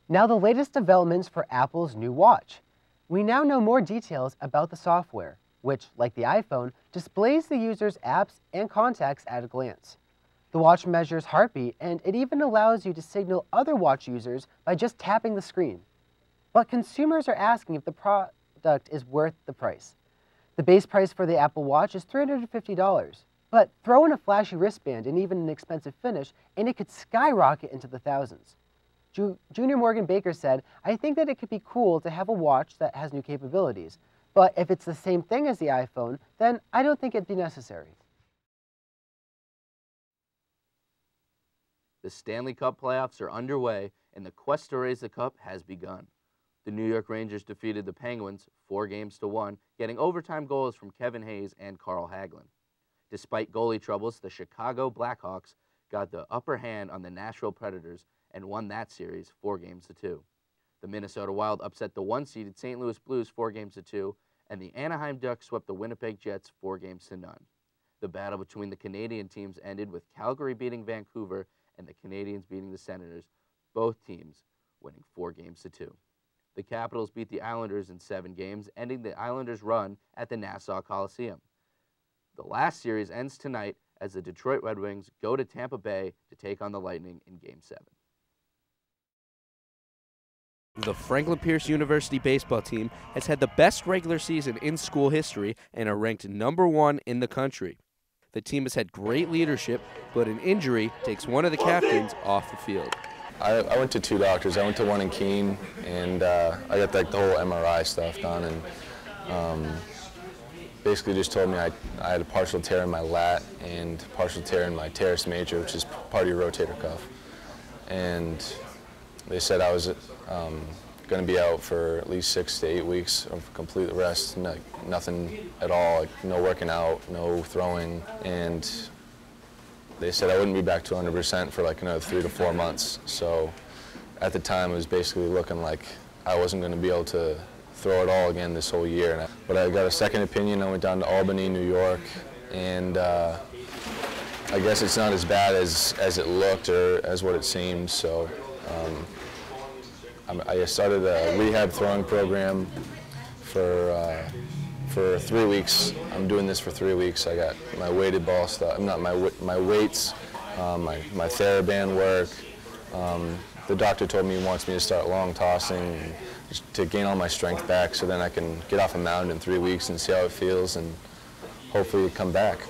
Now the latest developments for Apple's new watch. We now know more details about the software, which, like the iPhone, displays the user's apps and contacts at a glance. The watch measures heartbeat, and it even allows you to signal other watch users by just tapping the screen. But consumers are asking if the product is worth the price. The base price for the Apple Watch is $350, but throw in a flashy wristband and even an expensive finish, and it could skyrocket into the thousands. Junior Morgan Baker said, "I think that it could be cool to have a watch that has new capabilities, but if it's the same thing as the iPhone, then I don't think it'd be necessary." The Stanley Cup playoffs are underway, and the quest to raise the cup has begun. The New York Rangers defeated the Penguins 4-1, getting overtime goals from Kevin Hayes and Carl Hagelin. Despite goalie troubles, the Chicago Blackhawks got the upper hand on the Nashville Predators and won that series 4-2. The Minnesota Wild upset the 1-seeded St. Louis Blues 4-2, and the Anaheim Ducks swept the Winnipeg Jets 4-0. The battle between the Canadian teams ended with Calgary beating Vancouver and the Canadiens beating the Senators, both teams winning 4-2. The Capitals beat the Islanders in 7 games, ending the Islanders' run at the Nassau Coliseum. The last series ends tonight as the Detroit Red Wings go to Tampa Bay to take on the Lightning in Game 7. The Franklin Pierce University baseball team has had the best regular season in school history and are ranked #1 in the country. The team has had great leadership, but an injury takes one of the captains off the field. I went to 2 doctors. I went to one in Keene, and I got the whole MRI stuff done, and basically just told me I had a partial tear in my lat and partial tear in my teres major, which is part of your rotator cuff. And they said I was going to be out for at least 6 to 8 weeks of complete rest, nothing at all, like no working out, no throwing, and they said I wouldn't be back to 100% for like another 3 to 4 months. So at the time it was basically looking like I wasn't going to be able to throw it all again this whole year. But I got a second opinion. I went down to Albany, New York, and I guess it's not as bad as it looked or as what it seemed. So I started a rehab throwing program for 3 weeks. I'm doing this for 3 weeks. I got my weighted ball stuff, not my weights, my TheraBand work. The doctor told me he wants me to start long tossing just to gain all my strength back, so then I can get off a mound in 3 weeks and see how it feels and hopefully come back.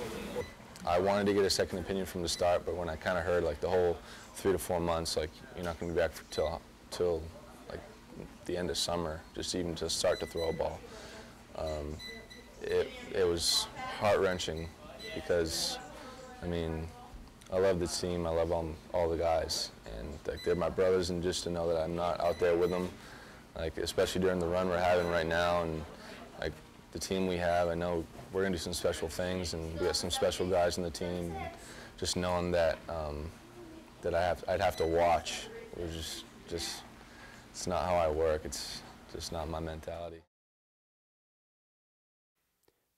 I wanted to get a second opinion from the start, but when I kind of heard like the whole 3 to 4 months, like you're not going to be back till like the end of summer, just even to start to throw a ball. It was heart-wrenching because, I mean, I love the team, I love all the guys, and like they're my brothers, and just to know that I'm not out there with them, like especially during the run we're having right now, and like the team we have, I know we're gonna do some special things, and we got some special guys in the team. And just knowing that I'd have to watch, it was just it's not how I work. It's just not my mentality.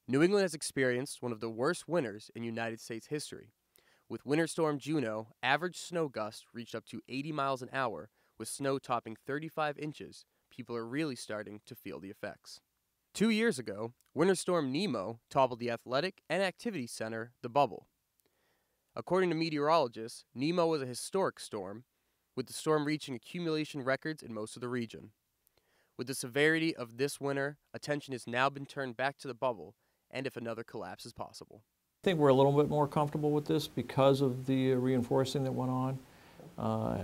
New England has experienced one of the worst winters in United States history. With Winter Storm Juno, average snow gusts reached up to 80 miles an hour, with snow topping 35 inches. People are really starting to feel the effects. 2 years ago, Winter Storm Nemo toppled the athletic and activity center, the Bubble. According to meteorologists, Nemo was a historic storm, with the storm reaching accumulation records in most of the region. With the severity of this winter, attention has now been turned back to the Bubble, and if another collapse is possible. I think we're a little bit more comfortable with this because of the reinforcing that went on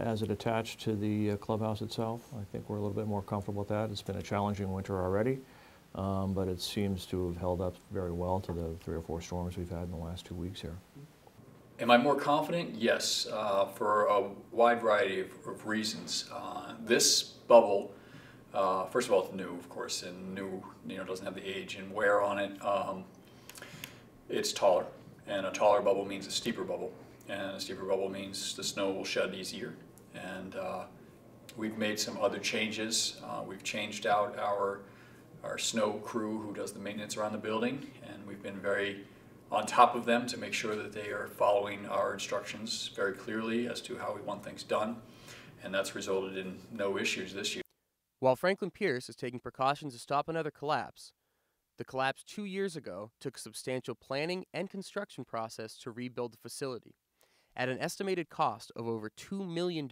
as it attached to the clubhouse itself. I think we're a little bit more comfortable with that. It's been a challenging winter already, but it seems to have held up very well to the 3 or 4 storms we've had in the last 2 weeks here. Am I more confident? Yes, for a wide variety of reasons. This bubble, first of all, it's new, of course, and new, doesn't have the age and wear on it. It's taller, and a taller bubble means a steeper bubble, and a steeper bubble means the snow will shed easier. And we've made some other changes. We've changed out our snow crew who does the maintenance around the building, and we've been very on top of them to make sure that they are following our instructions very clearly as to how we want things done. and that's resulted in no issues this year. While Franklin Pierce is taking precautions to stop another collapse, the collapse 2 years ago took a substantial planning and construction process to rebuild the facility. At an estimated cost of over $2 million,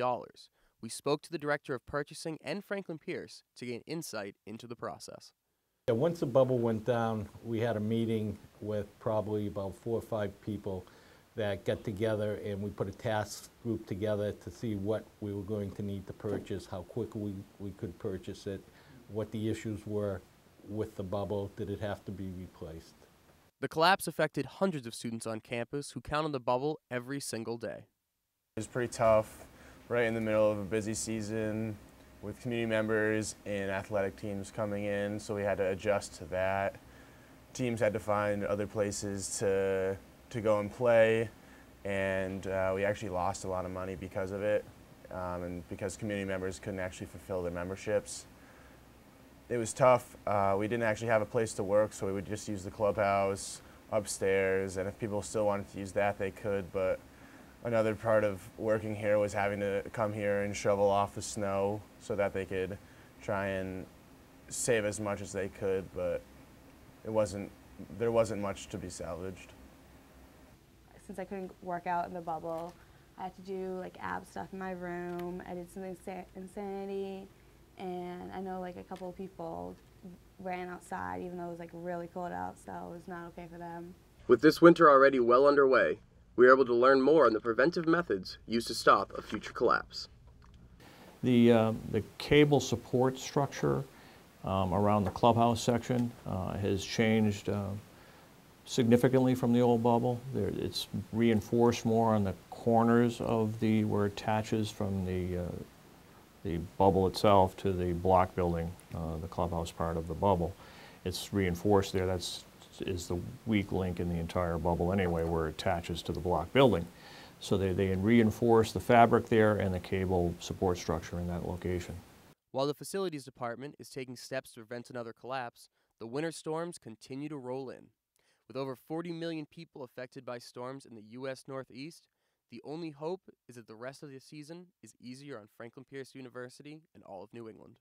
we spoke to the Director of Purchasing and Franklin Pierce to gain insight into the process. Yeah, once the bubble went down, we had a meeting with probably about 4 or 5 people that got together, and we put a task group together to see what we were going to need to purchase, how quickly we could purchase it, what the issues were with the bubble, did it have to be replaced. The collapse affected hundreds of students on campus who count on the bubble every single day. It was pretty tough, right in the middle of a busy season with community members and athletic teams coming in, so we had to adjust to that. Teams had to find other places to go and play, and we actually lost a lot of money because of it, and because community members couldn't actually fulfill their memberships. It was tough. We didn't actually have a place to work, so we would just use the clubhouse upstairs, and if people still wanted to use that, they could, but another part of working here was having to come here and shovel off the snow so that they could try and save as much as they could, but there wasn't much to be salvaged. Since I couldn't work out in the bubble, I had to do like ab stuff in my room. I did some insanity, and I know like a couple of people ran outside even though it was like really cold out, so it was not okay for them. With this winter already well underway, we were able to learn more on the preventive methods used to stop a future collapse. The cable support structure around the clubhouse section has changed significantly from the old bubble. It's reinforced more on the corners of where it attaches from the bubble itself to the block building, the clubhouse part of the bubble. It's reinforced there. That's is the weak link in the entire bubble anyway, where it attaches to the block building. So they reinforce the fabric there and the cable support structure in that location. While the facilities department is taking steps to prevent another collapse, the winter storms continue to roll in. With over 40 million people affected by storms in the U.S. Northeast, the only hope is that the rest of the season is easier on Franklin Pierce University and all of New England.